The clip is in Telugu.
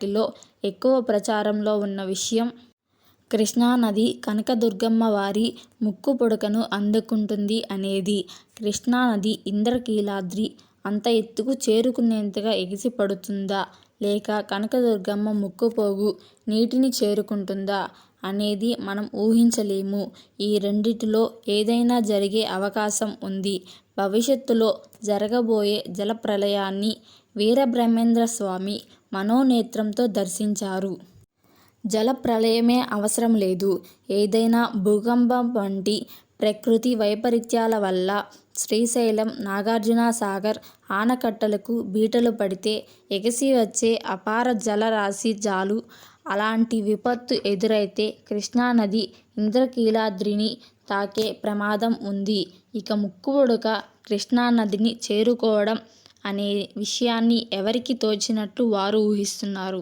వాటిలో ఎక్కువ ప్రచారంలో ఉన్న విషయం కృష్ణానది కనకదుర్గమ్మ వారి ముక్కుపుడకను అందుకుంటుంది అనేది. కృష్ణానది ఇంద్రకీలాద్రి అంత ఎత్తుకు చేరుకునేంతగా ఎగిసిపడుతుందా, లేక కనకదుర్గమ్మ ముక్కుపోగు నీటిని చేరుకుంటుందా అనేది మనం ఊహించలేము. ఈ రెండిటిలో ఏదైనా జరిగే అవకాశం ఉంది. భవిష్యత్తులో జరగబోయే జలప్రళయాన్ని వీరబ్రహ్మేంద్రస్వామి మనోనేత్రంతో దర్శించారు. జలప్రళయమే అవసరం లేదు. ఏదైనా భూకంపం వంటి ప్రకృతి వైపరీత్యాల వల్ల శ్రీశైలం, నాగార్జునసాగర్ ఆనకట్టలకు బీటలు పడితే ఎగసి వచ్చే అపార జలరాశి చాలు. అలాంటి విపత్తు ఎదురైతే కృష్ణానది ఇంద్రకీలాద్రిని తాకే ప్రమాదం ఉంది. ఇక ముక్కుపుడక కృష్ణానదిని చేరుకోవడం అనే విషయాన్ని ఎవరికి తోచినట్లు వారు ఊహిస్తున్నారు.